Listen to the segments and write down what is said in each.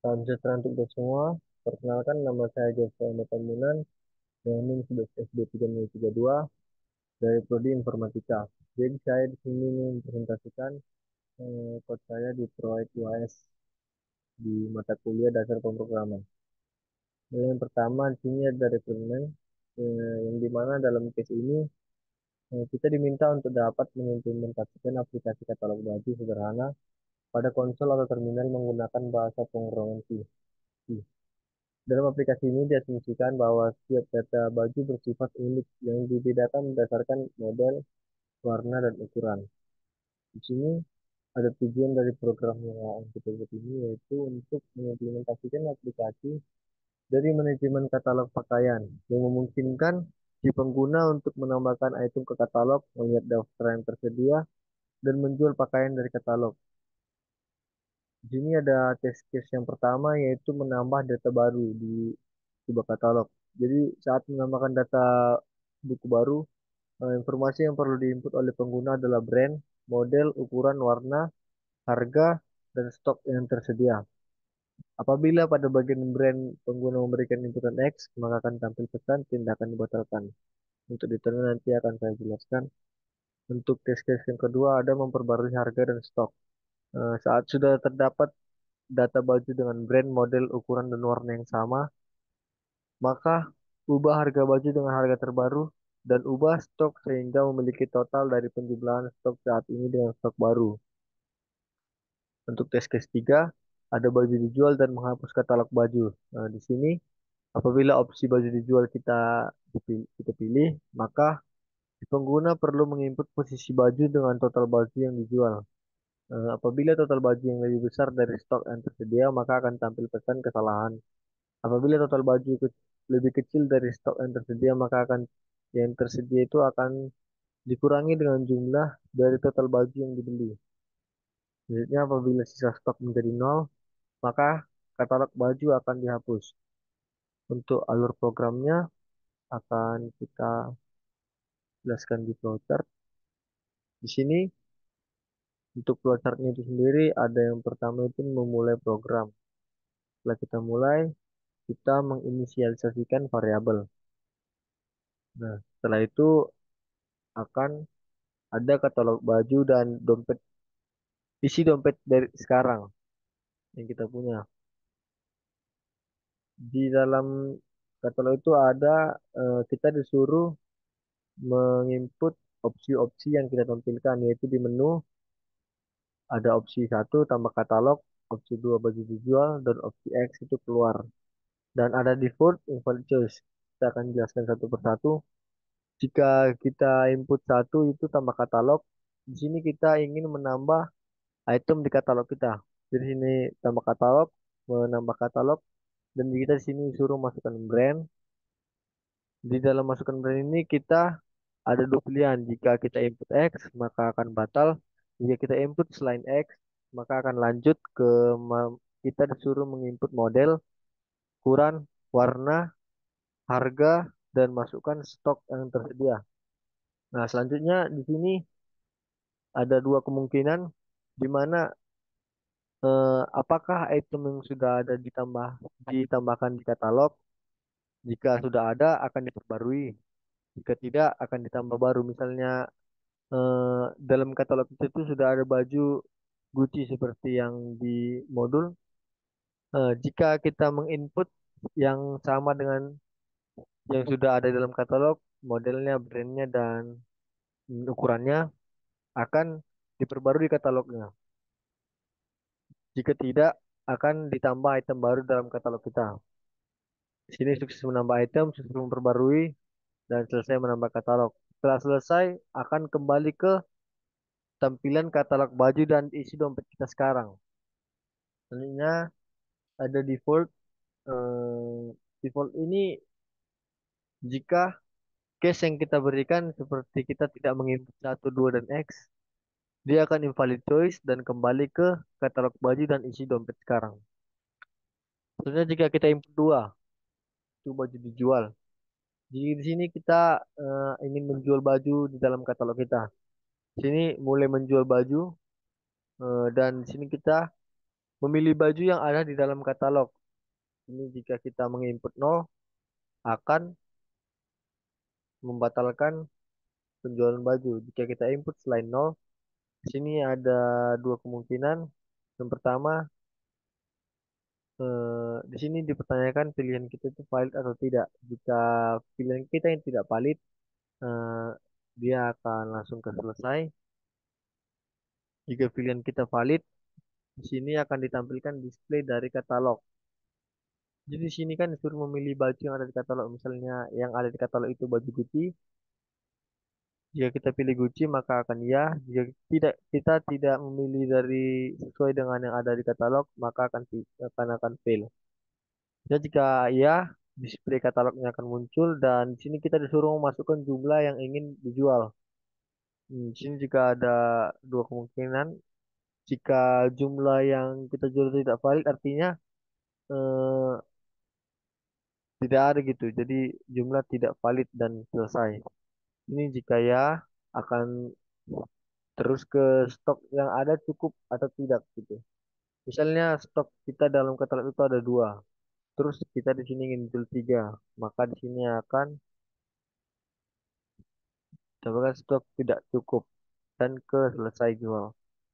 Salam sejahtera untuk kita semua. Perkenalkan, nama saya Jova Tambunan, yang NIM 11SD 3032 dari Prodi Informatika. Jadi saya di sini ingin mempresentasikan kode saya di Proyek UAS di mata kuliah dasar pemrograman. Yang pertama di sini ada requirement yang dimana dalam case ini kita diminta untuk dapat mengimplementasikan aplikasi katalog baju sederhana pada konsol atau terminal menggunakan bahasa pemrograman C. Dalam aplikasi ini diasumsikan bahwa setiap data baju bersifat unik yang dibedakan berdasarkan model, warna, dan ukuran. Di sini ada tujuan dari program yang kita buat ini yaitu untuk mengimplementasikan aplikasi dari manajemen katalog pakaian yang memungkinkan si pengguna untuk menambahkan item ke katalog, melihat daftar yang tersedia, dan menjual pakaian dari katalog. Di sini ada test case yang pertama yaitu menambah data baru di sebuah katalog. Jadi saat menambahkan data buku baru, informasi yang perlu diinput oleh pengguna adalah brand, model, ukuran, warna, harga, dan stok yang tersedia. Apabila pada bagian brand pengguna memberikan inputan X, maka akan tampil pesan tindakan dibatalkan. Untuk detailnya nanti akan saya jelaskan. Untuk test case yang kedua ada memperbarui harga dan stok. Saat sudah terdapat data baju dengan brand, model, ukuran, dan warna yang sama, maka ubah harga baju dengan harga terbaru dan ubah stok sehingga memiliki total dari penjumlahan stok saat ini dengan stok baru. Untuk test case 3, ada baju dijual dan menghapus katalog baju. Nah, di sini apabila opsi baju dijual kita pilih, maka si pengguna perlu menginput posisi baju dengan total baju yang dijual. Apabila total baju yang lebih besar dari stok yang tersedia, maka akan tampil pesan kesalahan. Apabila total baju lebih kecil dari stok yang tersedia, maka yang tersedia itu akan dikurangi dengan jumlah dari total baju yang dibeli. Selanjutnya, apabila sisa stok menjadi nol, maka katalog baju akan dihapus. Untuk alur programnya akan kita jelaskan di flowchart. Di sini untuk flowchartnya itu sendiri ada yang pertama itu memulai program. Setelah kita mulai, kita menginisialisasikan variabel. Nah, setelah itu akan ada katalog baju dan isi dompet dari sekarang yang kita punya. Di dalam katalog itu ada kita disuruh menginput opsi-opsi yang kita tampilkan, yaitu di menu ada opsi satu tambah katalog, opsi 2 baju dijual, dan opsi X itu keluar. Dan ada default invalid choice. Kita akan jelaskan satu persatu. Jika kita input satu itu tambah katalog, di sini kita ingin menambah item di katalog kita. Di sini tambah katalog, menambah katalog, dan kita di sini suruh masukkan brand. Di dalam masukkan brand ini kita ada dua pilihan. Jika kita input X, maka akan batal. Jika kita input selain X, maka akan lanjut ke kita disuruh menginput model, ukuran, warna, harga, dan masukkan stok yang tersedia. Nah, selanjutnya di sini ada dua kemungkinan di mana apakah item yang sudah ada ditambahkan di katalog. Jika sudah ada akan diperbarui. Jika tidak akan ditambah baru. Misalnya dalam katalog itu sudah ada baju Gucci seperti yang di modul. Jika kita menginput yang sama dengan yang sudah ada dalam katalog, modelnya, brandnya, dan ukurannya akan diperbarui katalognya. Jika tidak, akan ditambah item baru dalam katalog kita. Di sini sukses menambah item, sukses memperbarui, dan selesai menambah katalog. Setelah selesai, akan kembali ke tampilan katalog baju dan isi dompet kita sekarang. Selanjutnya ada default. Default ini jika case yang kita berikan seperti kita tidak menginput 1, 2, dan X, dia akan invalid choice dan kembali ke katalog baju dan isi dompet sekarang. Selanjutnya jika kita input 2, itu baju dijual. Jadi di sini kita ingin menjual baju di dalam katalog kita. Di sini mulai menjual baju dan di sini kita Memilih baju yang ada di dalam katalog. Ini jika kita menginput nol akan membatalkan penjualan baju. Jika kita input selain nol, di sini ada dua kemungkinan. Yang pertama, di sini dipertanyakan pilihan kita itu valid atau tidak. Jika pilihan kita yang tidak valid, eh, dia akan langsung ke selesai. Jika pilihan kita valid, di sini akan ditampilkan display dari katalog. Jadi di sini kan disuruh memilih baju yang ada di katalog. Misalnya yang ada di katalog itu baju Gucci. Jika kita pilih Gucci maka akan ya. Jika tidak kita tidak memilih dari sesuai dengan yang ada di katalog maka akan fail. Ya jika ya display katalognya akan muncul dan di sini kita disuruh memasukkan jumlah yang ingin dijual. Di sini jika ada dua kemungkinan. Jika jumlah yang kita jual tidak valid artinya eh, tidak ada gitu. Jadi jumlah tidak valid dan selesai. Ini jika ya akan terus ke stok yang ada cukup atau tidak gitu. Misalnya stok kita dalam katalog itu ada dua, terus kita di sini ingin jual tiga, maka di sini akan dapatkan stok tidak cukup dan ke selesai jual.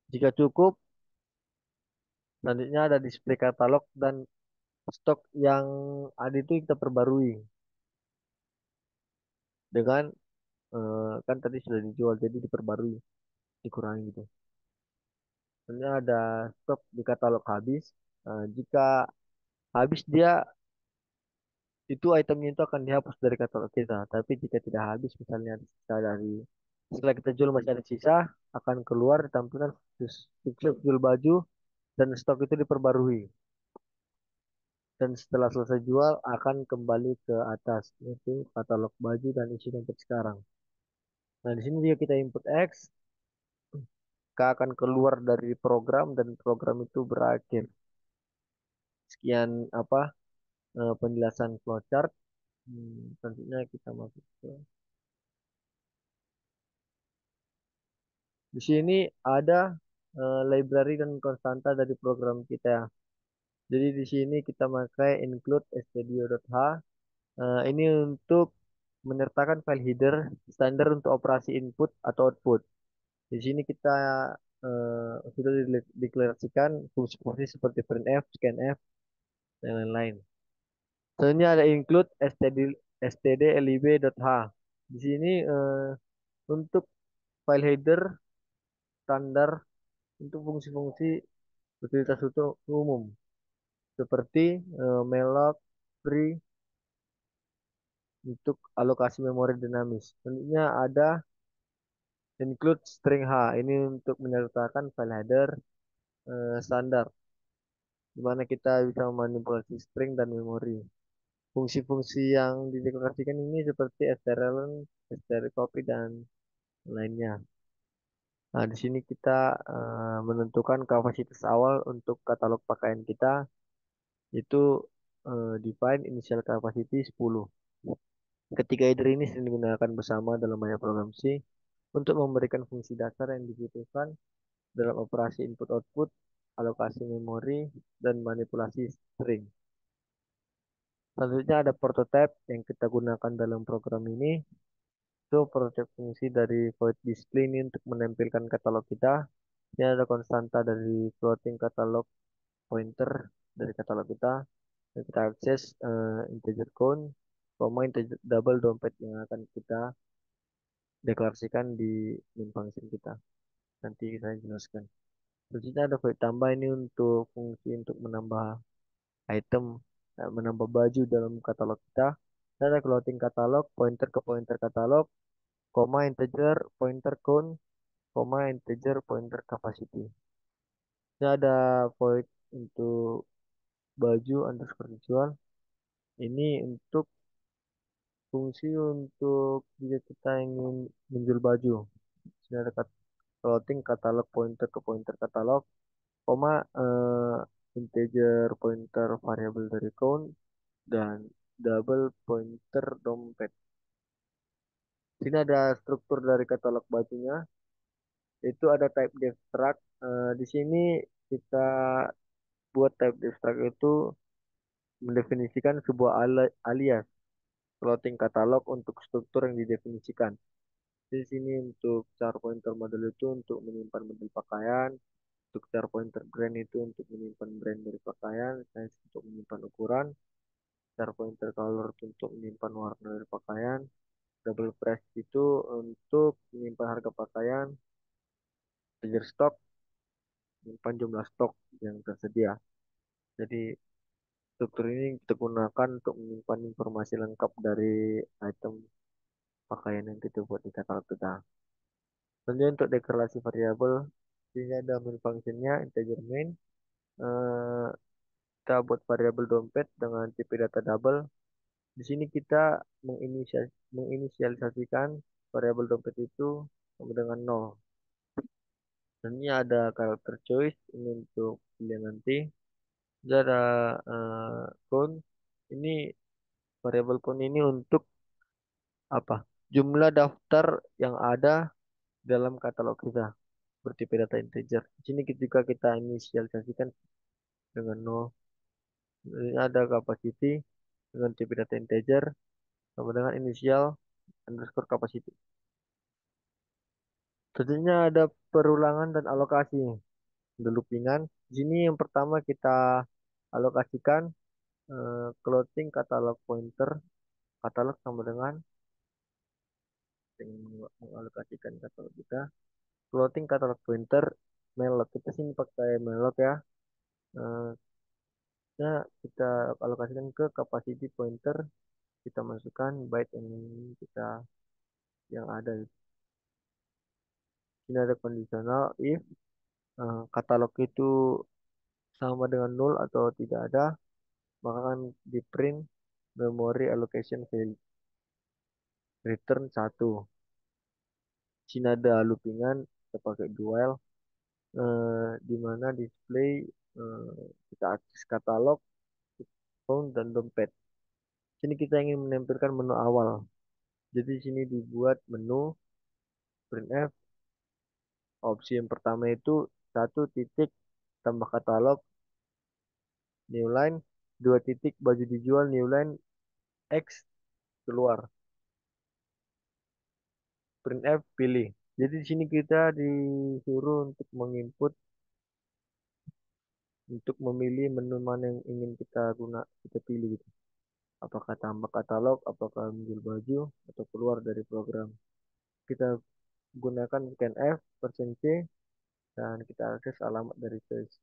Jika cukup, selanjutnya ada display katalog dan stok yang ada itu kita perbarui dengan kan tadi sudah dijual jadi diperbarui, dikurangi gitu. Selanjutnya ada stok di katalog habis. Jika habis dia itu itemnya itu akan dihapus dari katalog kita. Tapi jika tidak habis, misalnya sisa dari setelah kita jual masih ada sisa, akan keluar ditampilkan sukses jual baju dan stok itu diperbarui. Dan setelah selesai jual akan kembali ke atas, yaitu katalog baju dan isi dompet sekarang. Nah, di sini jika kita input X, maka akan keluar dari program dan program itu berakhir. Sekian apa penjelasan flowchart. Selanjutnya kita masuk ke di sini ada library dan konstanta dari program kita. Jadi di sini kita pakai include stdio.h. Ini untuk menyertakan file header standar untuk operasi input atau output. Di sini kita sudah dideklarasikan fungsi-fungsi seperti printf, scanf, dan lain-lain. Selanjutnya ada include stdlib.h. Di sini untuk file header standar untuk fungsi-fungsi utilitas umum seperti malloc, free untuk alokasi memori dinamis. Selanjutnya ada include string H. Ini untuk menyertakan file header standar di mana kita bisa memanipulasi string dan memori. Fungsi-fungsi yang dideklarasikan ini seperti strlen, strcopy dan lainnya. Nah, di sini kita menentukan kapasitas awal untuk katalog pakaian kita itu define initial capacity 10. Ketiga header ini sering digunakan bersama dalam banyak program C untuk memberikan fungsi dasar yang dibutuhkan dalam operasi input-output, alokasi memori, dan manipulasi string. Selanjutnya ada prototype yang kita gunakan dalam program ini. Itu prototype fungsi dari void display ini untuk menampilkan katalog kita. Ini ada konstanta dari floating katalog pointer dari katalog kita. Dan kita akses integer count, integer double dompet yang akan kita deklarasikan di main function kita. Nanti saya jelaskan. Selanjutnya ada void tambah ini untuk fungsi untuk menambah item, menambah baju dalam katalog kita. Dan ada clothing katalog, pointer ke pointer katalog, koma integer pointer count, koma integer pointer capacity. Ini ada void untuk baju underscore dijual. Ini untuk fungsi untuk jika kita ingin menjual baju. Sini ada clothing katalog pointer ke pointer katalog, koma integer pointer variabel dari count dan double pointer dompet. Sini ada struktur dari katalog bajunya. Itu ada type def struct. Di sini kita buat type abstract itu mendefinisikan sebuah alias floating katalog untuk struktur yang didefinisikan. Di sini untuk char pointer model itu untuk menyimpan model pakaian, untuk char pointer brand itu untuk menyimpan brand dari pakaian, size untuk menyimpan ukuran, char pointer color itu untuk menyimpan warna dari pakaian, double price itu untuk menyimpan harga pakaian, ledger stock menyimpan jumlah stok yang tersedia. Jadi struktur ini kita gunakan untuk menyimpan informasi lengkap dari item pakaian yang kita buat di katalog kita. Selanjutnya untuk deklarasi variabel, ini ada main functionnya integer main. Eh, Kita buat variabel dompet dengan tipe data double. Di sini kita menginisialisasikan variabel dompet itu sama dengan 0. Dan ini ada karakter choice ini untuk pilihan nanti. Jadi ada count. Ini variabel count ini untuk apa? Jumlah daftar yang ada dalam katalog kita bertipe data integer. Di sini ketika kita inisialisasikan dengan 0, ini ada capacity dengan tipe data integer sama dengan inisial underscore capacity. Selanjutnya ada perulangan dan alokasi. Ada loopingan. Di sini yang pertama kita alokasikan clothing katalog pointer. Katalog sama dengan mengalokasikan katalog kita. Clothing katalog pointer malloc. Kita sini pakai malloc ya. Eh, kita alokasikan ke capacity pointer. Kita masukkan byte yang kita yang ada. Ini ada kondisional if katalog itu sama dengan nol atau tidak ada, maka akan di print memory allocation value return 1. Sini ada loopingan, kita pakai dual, di mana display kita akses katalog, phone, dan dompet. Sini kita ingin menampilkan menu awal. Jadi sini dibuat menu printf. Opsi yang pertama itu satu titik tambah katalog new line, dua titik baju dijual new line X keluar. Printf pilih. Jadi di sini kita disuruh untuk menginput untuk memilih menu mana yang ingin kita pilih gitu. Apakah tambah katalog, apakah menjual baju, atau keluar dari program. Kita gunakan scanf, persen C, dan kita akses alamat dari search.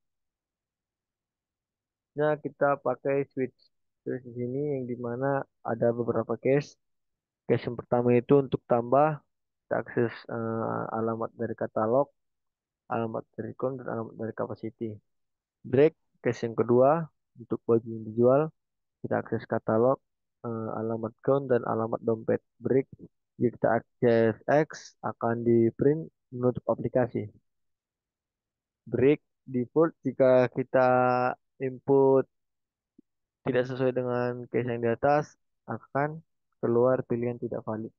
Nah, kita pakai switch. Switch di sini yang dimana ada beberapa case. Case yang pertama itu untuk tambah, kita akses alamat dari katalog, alamat dari count, dan alamat dari capacity. Break, case yang kedua, untuk baju yang dijual, kita akses katalog, alamat count, dan alamat dompet. Break, jika kita akses X, akan di print menutup aplikasi. Break, default, jika kita input tidak sesuai dengan case yang di atas, akan keluar pilihan tidak valid.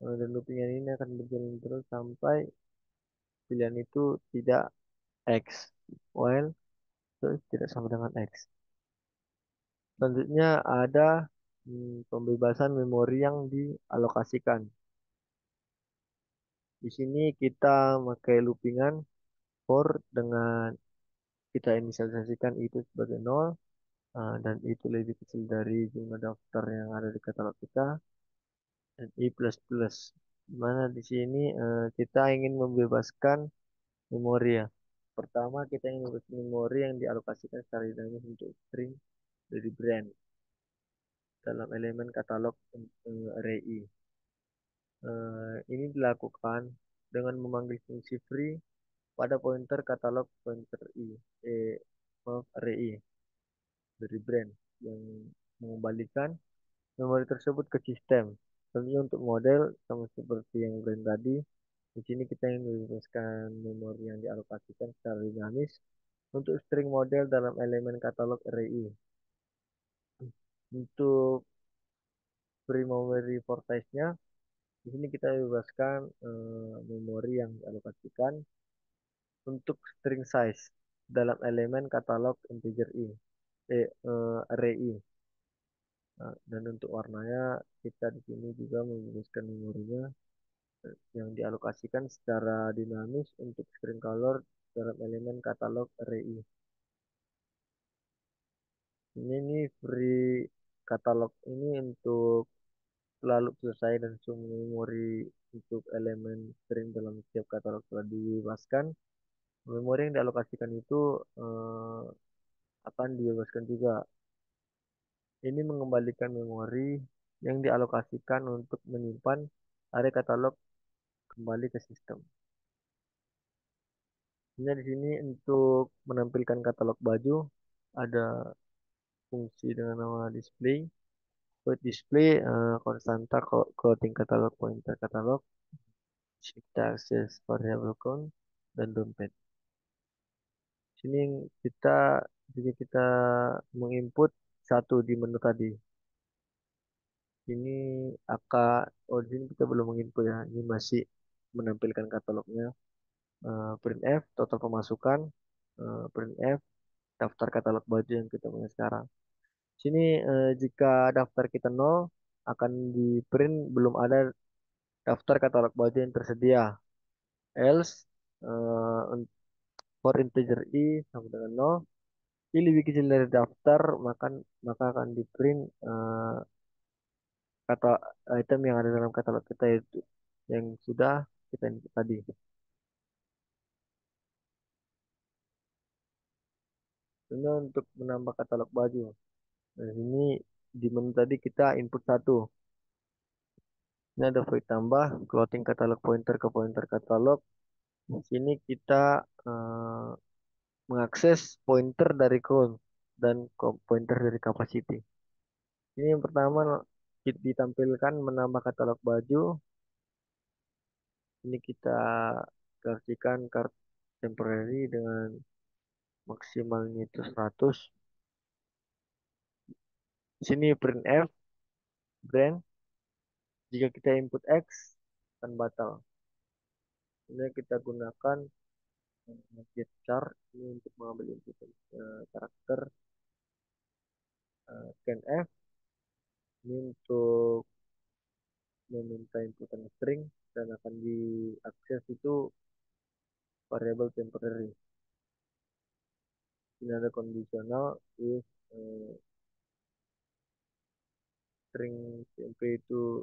Dan loopingan ini akan berjalan terus sampai pilihan itu tidak X. While terus tidak sama dengan X. Selanjutnya ada pembebasan memori yang dialokasikan. Di sini kita pakai loopingan for dengan kita inisialisasikan itu sebagai 0 dan itu lebih kecil dari jumlah daftar yang ada di katalog kita dan i plus plus. Mana di sini kita ingin membebaskan memori ya. Pertama kita ingin membebaskan memori yang dialokasikan secara dinamis untuk string dari brand dalam elemen katalog array i. Ini dilakukan dengan memanggil fungsi free pada pointer katalog pointer i, maaf, array i dari brand yang mengembalikan memori tersebut ke sistem. Tentunya untuk model sama seperti yang brand tadi, di sini kita ingin membebaskan memori yang dialokasikan secara dinamis untuk string model dalam elemen katalog array i. Untuk free memory for size-nya, di sini kita bebaskan memori yang dialokasikan untuk string size. dalam elemen katalog integer i, array i. Nah, dan untuk warnanya kita di sini juga membebaskan memorinya yang dialokasikan secara dinamis untuk screen color dalam elemen katalog array i. Ini nih free katalog ini untuk selalu selesai dan semua memori untuk elemen string dalam setiap katalog telah dibebaskan. Memori yang dialokasikan itu akan dibebaskan juga. Ini mengembalikan memori yang dialokasikan untuk menyimpan array katalog kembali ke sistem. Ini di sini untuk menampilkan katalog baju ada fungsi dengan nama display. Buat display konstanta clothing katalog pointer katalog, kita akses variable count dan dompet. Sini kita jika kita menginput satu di menu tadi. Ini angka, oh di sini kita belum menginput ya. Ini masih menampilkan katalognya. Printf total pemasukan, printf daftar katalog baju yang kita punya sekarang. Sini jika daftar kita nol akan di print belum ada daftar katalog baju yang tersedia. Else for integer i sama dengan nol, i lebih kecil dari daftar maka akan di print kata item yang ada dalam katalog kita itu yang sudah kita input tadi. Ini untuk menambah katalog baju. Nah, ini di menu tadi kita input satu. Ini ada void tambah, clothing katalog pointer ke pointer katalog. Di sini kita mengakses pointer dari count dan pointer dari capacity. Ini yang pertama ditampilkan menambah katalog baju. Ini kita kasihkan card temporary dengan maksimalnya itu 100. Di sini printf brand. Jika kita input X akan batal. Ini kita gunakan get char ini untuk mengambil input karakter, scanf ini untuk meminta inputan string dan akan diakses itu variable temporary. Ini ada kondisional if string cmp itu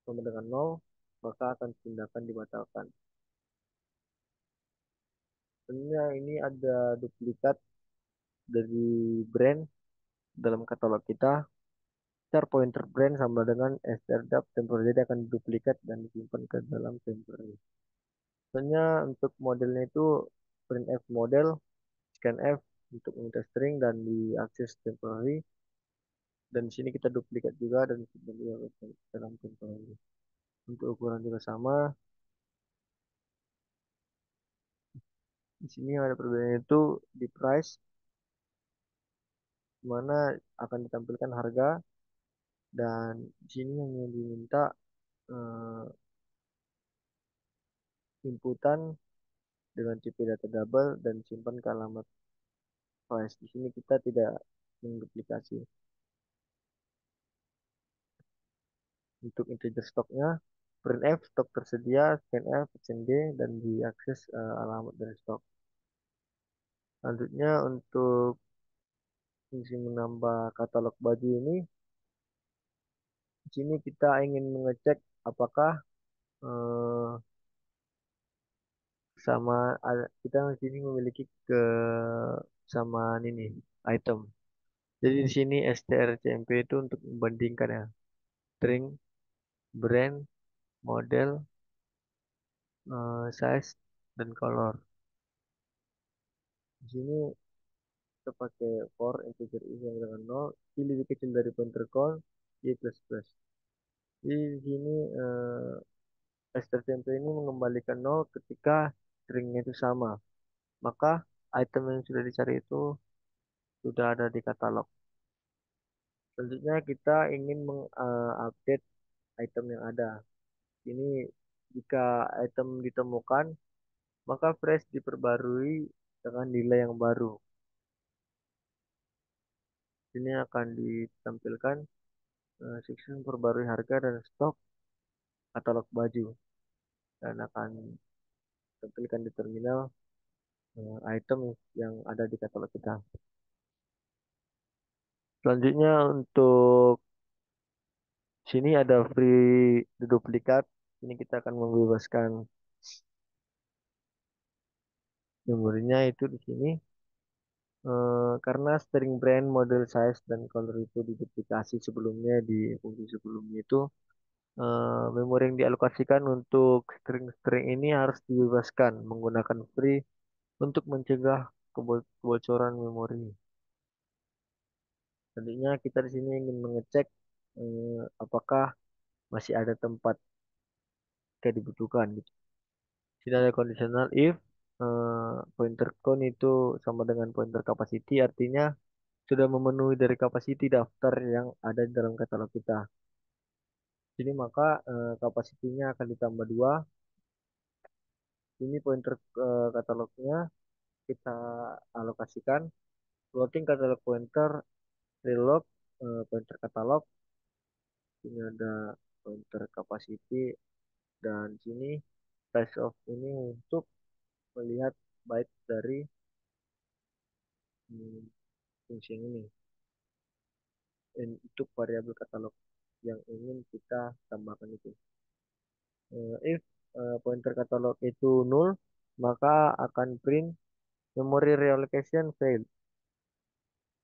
sama dengan 0 maka akan tindakan dibatalkan. Sebenarnya ini ada duplikat dari brand dalam katalog kita. Char pointer brand sama dengan strdap temporary akan duplikat dan disimpan ke dalam temporary. Sebenarnya untuk modelnya itu printf model, scanf untuk meminta string dan diakses temporary. Dan di sini kita duplikat juga dan simpan juga ke dalam temporary. Untuk ukuran juga sama. Di sini yang ada perbedaan itu di price, di mana akan ditampilkan harga dan di sini hanya diminta eh, inputan dengan tipe data double dan simpan ke alamat price. Di sini kita tidak menduplikasi. Untuk integer stoknya, printf stok tersedia, scanf, snd dan diakses alamat dari stok. Selanjutnya untuk fungsi menambah katalog baju ini, di sini kita ingin mengecek apakah eh, kita di sini memiliki kesamaan ini item. Jadi di sini strcmp itu untuk membandingkan ya string, brand, model, size dan color. Di sini kita pakai for integer i sama dengan 0, i lebih kecil dari pointer count, i plus plus. Di sini strcmp ini mengembalikan 0 ketika stringnya itu sama. Maka item yang sudah dicari itu sudah ada di katalog. Selanjutnya kita ingin mengupdate item yang ada. Ini jika item ditemukan, maka fresh diperbarui dengan nilai yang baru. Ini akan ditampilkan section perbarui harga dan stok katalog baju dan akan tampilkan di terminal item yang ada di katalog kita. Selanjutnya untuk sini ada free duplikat. Ini kita akan membebaskan memorinya itu di sini. Karena string brand, model size, dan color itu diduplikasi sebelumnya di fungsi sebelumnya itu memori yang dialokasikan untuk string-string ini harus dibebaskan menggunakan free untuk mencegah kebocoran memori. Tadinya kita di sini ingin mengecek apakah masih ada tempat yang dibutuhkan gitu. Sini ada conditional if pointer count itu sama dengan pointer capacity, artinya sudah memenuhi dari capacity daftar yang ada di dalam katalog kita. Jadi maka kapasitinya akan ditambah dua. Ini pointer katalognya kita alokasikan. Floating katalog pointer, relog pointer katalog. Ini ada pointer capacity dan sini size of ini untuk melihat byte dari fungsi yang ini. Untuk variabel katalog yang ingin kita tambahkan itu. If pointer katalog itu null, maka akan print memory reallocation failed,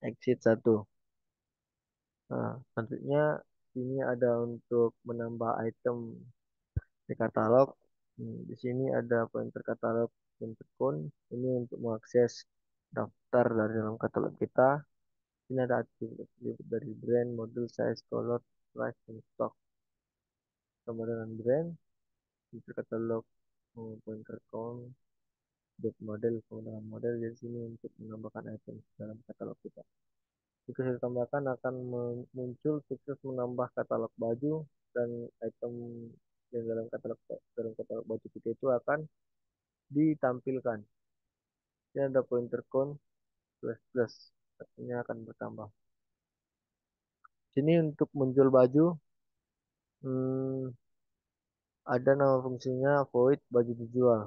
exit 1. Nah, selanjutnya ini ada untuk menambah item di katalog. Di sini ada pointer katalog pointer count. Ini untuk mengakses daftar dari dalam katalog kita. Ini ada atribut dari brand, model, size, color, price, dan stock. Sama dengan brand, pointer katalog, pointer count, date model, penggunaan model di sini untuk menambahkan item dalam katalog kita. Jika saya tambahkan akan muncul sukses menambah katalog baju dan item yang dalam katalog baju kita itu akan ditampilkan. Ini ada pointer count plus plus, artinya akan bertambah. Sini untuk menjual baju, hmm, ada nama fungsinya void baju dijual.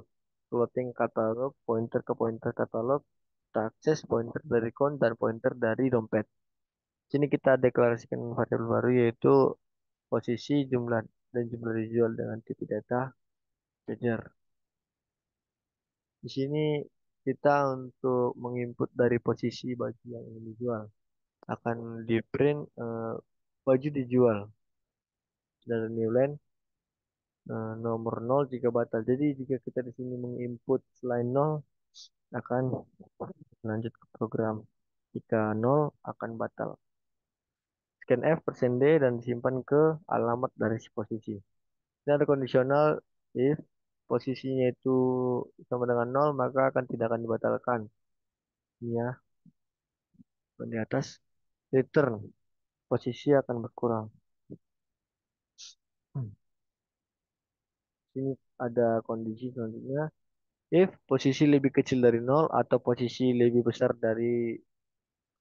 Floating katalog, pointer ke pointer katalog, kita akses pointer dari count dan pointer dari dompet. Sini kita deklarasikan variabel baru yaitu posisi jumlah dan jumlah dijual dengan tipe data integer. Di sini kita untuk menginput dari posisi baju yang ingin dijual akan di print baju dijual dari new line nomor 0 jika batal. Jadi jika kita di sini menginput selain 0 akan lanjut ke program. Jika 0 akan batal. Scan F persen %D dan disimpan ke alamat dari si posisi. Ini ada kondisional if posisinya itu sama dengan 0 maka akan tidak akan dibatalkan. Ini ya, di atas return posisi akan berkurang. Sini ada kondisi selanjutnya. If posisi lebih kecil dari 0 atau posisi lebih besar dari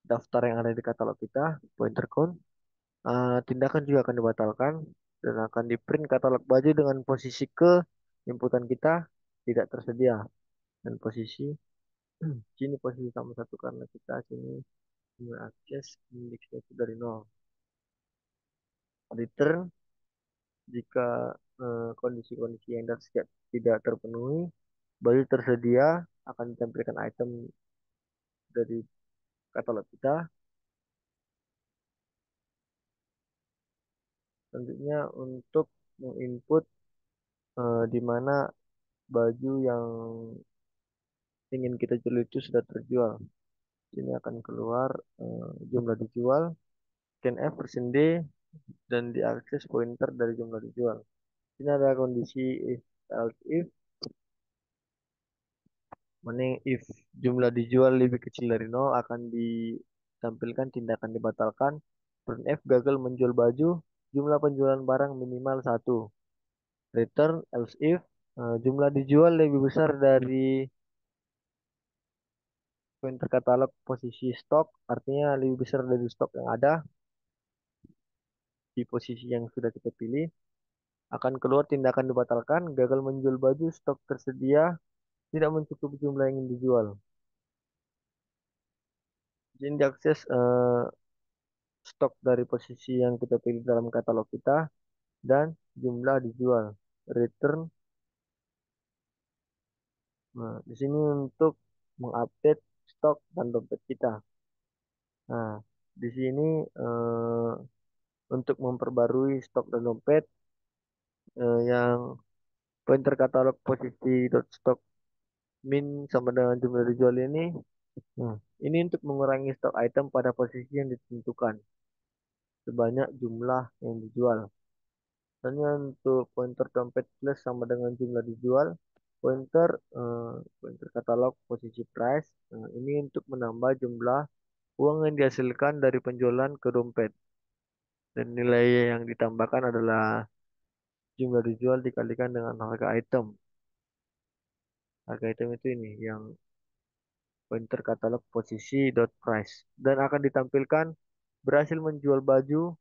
daftar yang ada di katalog kita, pointer count, tindakan juga akan dibatalkan dan akan di print katalog baju dengan posisi ke inputan kita tidak tersedia dan posisi sini posisi sama satu karena kita sini mengakses indeksnya itu dari 0. Return jika kondisi-kondisi yang tidak terpenuhi, baju tersedia akan ditampilkan item dari katalog kita. Selanjutnya untuk menginput di mana baju yang ingin kita jual itu sudah terjual. Ini akan keluar jumlah dijual, scan F persen %D, dan diakses pointer dari jumlah dijual. Ini ada kondisi if, else if, mana if jumlah dijual lebih kecil dari 0 akan ditampilkan tindakan dibatalkan. Print F gagal menjual baju, jumlah penjualan barang minimal 1. Return else if jumlah dijual lebih besar dari pointer katalog posisi stok, artinya lebih besar dari stok yang ada di posisi yang sudah kita pilih. Akan keluar tindakan dibatalkan, gagal menjual baju, stok tersedia, tidak mencukupi jumlah yang ingin dijual. Izin diakses stok dari posisi yang kita pilih dalam katalog kita dan jumlah dijual. Return. Nah, di sini untuk mengupdate stok dan dompet kita. Nah, di sini eh, untuk memperbarui stok dan dompet yang pointer katalog posisi dot stock min sama dengan jumlah dijual ini. Nah, ini untuk mengurangi stok item pada posisi yang ditentukan sebanyak jumlah yang dijual. Misalnya untuk pointer dompet plus sama dengan jumlah dijual, pointer pointer katalog posisi price. Nah, ini untuk menambah jumlah uang yang dihasilkan dari penjualan ke dompet. Dan nilai yang ditambahkan adalah jumlah dijual dikalikan dengan harga item. Harga item itu ini yang pointer katalog posisi dot price dan akan ditampilkan berhasil menjual baju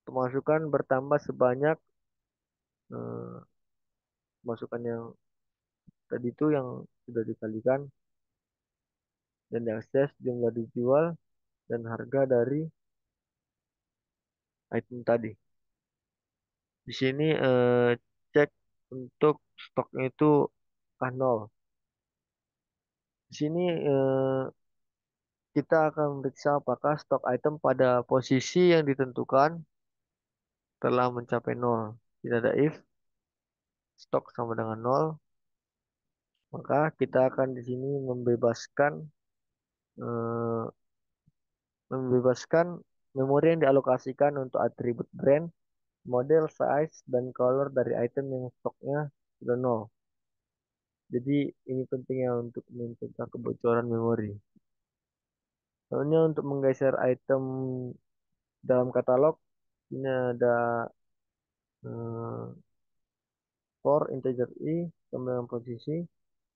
pemasukan bertambah sebanyak eh, pemasukan yang tadi itu yang sudah dikalikan dan diakses jumlah dijual dan harga dari item tadi. Di sini cek untuk stoknya itu kan nol. Di sini kita akan meriksa apakah stok item pada posisi yang ditentukan telah mencapai nol. Tidak ada if stok sama dengan nol, maka kita akan di sini eh, membebaskan memori yang dialokasikan untuk atribut brand, model, size, dan color dari item yang stoknya sudah nol. Jadi ini pentingnya untuk mencegah kebocoran memori. Soalnya untuk menggeser item dalam katalog, ini ada eh, for integer i sama dengan posisi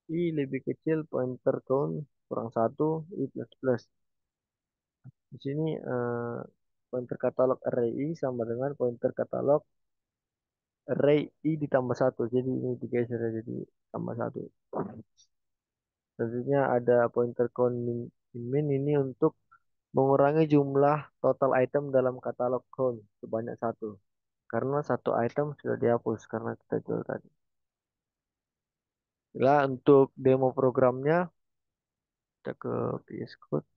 i lebih kecil pointer count kurang satu i plus plus. Di sini pointer katalog array i sama dengan pointer katalog array i ditambah satu. Jadi ini digeser jadi tambah satu. Selanjutnya ada pointer count min ini untuk mengurangi jumlah total item dalam katalog count sebanyak satu. Karena satu item sudah dihapus karena kita jual tadi. Lah untuk demo programnya kita ke VS Code.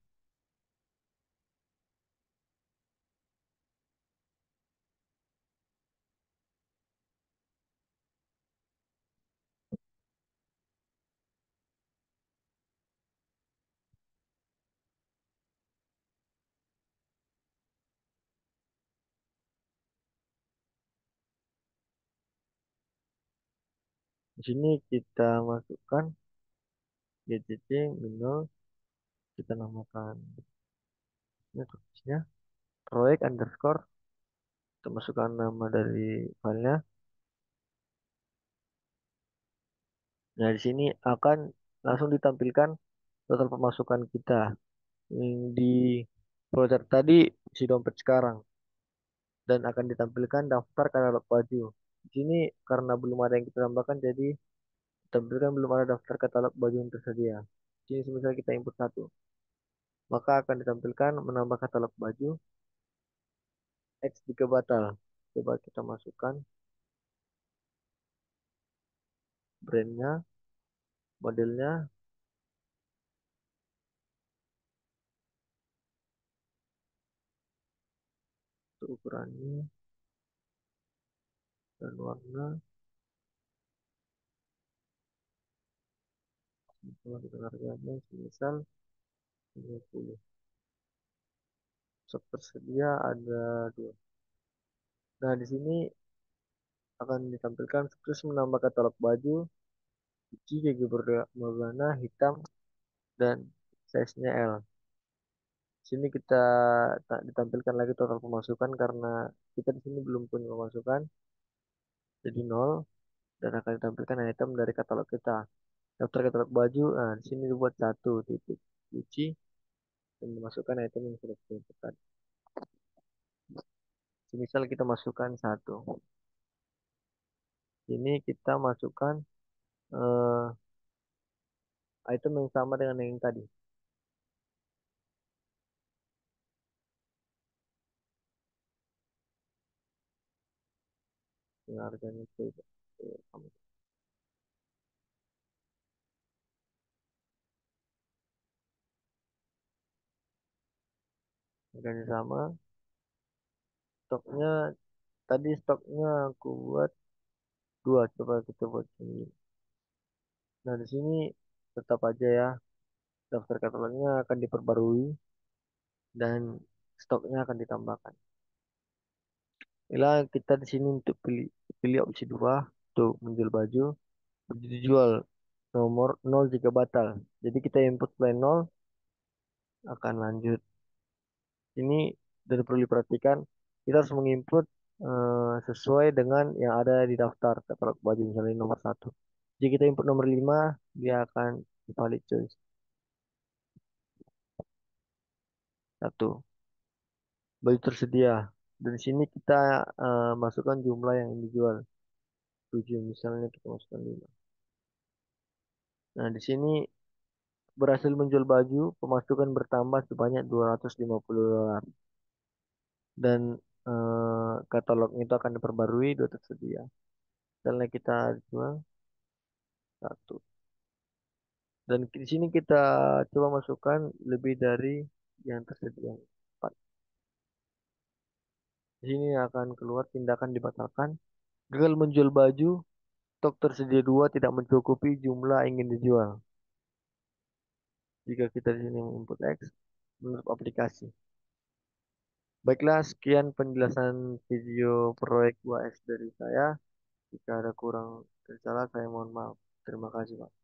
Di sini kita masukkan GCC minus, kita namakan ini tulisnya proyek underscore, kita masukkan nama dari filenya. Nah, di sini akan langsung ditampilkan total pemasukan kita. Di folder tadi si dompet sekarang dan akan ditampilkan daftar katalog baju. Di sini karena belum ada yang kita tambahkan jadi tampilkan belum ada daftar katalog baju yang tersedia. Di sini misalnya kita input satu, maka akan ditampilkan menambah katalog baju X jika batal. Coba kita masukkan brandnya, modelnya, untuk ukurannya dan warna. Kalau kita harganya misal 50. Stok tersedia ada dua. Nah, di sini akan ditampilkan sukses menambah katalog baju Gucci gigi berwarna hitam dan size-nya L. Sini kita tak ditampilkan lagi total pemasukan karena kita di sini belum punya pemasukan, jadi nol dan akan ditampilkan item dari katalog kita. Daftar katalog baju, nah di sini dibuat satu titik. kunci dan memasukkan item yang sudah kita inputkan. Semisal kita masukkan satu. Ini kita masukkan eh, item yang sama dengan yang tadi. Yang harganya itu sama. Harganya sama. Stoknya tadi stoknya aku buat dua. Coba kita buat sini. Nah di sini tetap aja ya daftar katalognya akan diperbarui dan stoknya akan ditambahkan. Inilah kita di sini untuk pilih opsi dua untuk menjual baju. Begitu dijual nomor nol jika batal. Jadi kita input plan nol akan lanjut. Ini dan perlu diperhatikan kita harus menginput sesuai dengan yang ada di daftar katalog baju misalnya nomor satu. Jika kita input nomor 5 dia akan valid choice satu. Baju tersedia. Dan di sini kita masukkan jumlah yang dijual. 7 misalnya kita masukkan 5. Nah, di sini berhasil menjual baju, pemasukan bertambah sebanyak $250. Dan katalognya itu akan diperbarui, dua tersedia. Misalnya kita jual satu. Dan di sini kita coba masukkan lebih dari yang tersedia. 4. Di sini akan keluar tindakan dibatalkan. Gagal menjual baju, stok tersedia 2 tidak mencukupi jumlah ingin dijual. Jika kita di sini input X, menurut aplikasi. Baiklah, sekian penjelasan video proyek 2S dari saya. Jika ada kurang tersalah, saya mohon maaf. Terima kasih, Pak.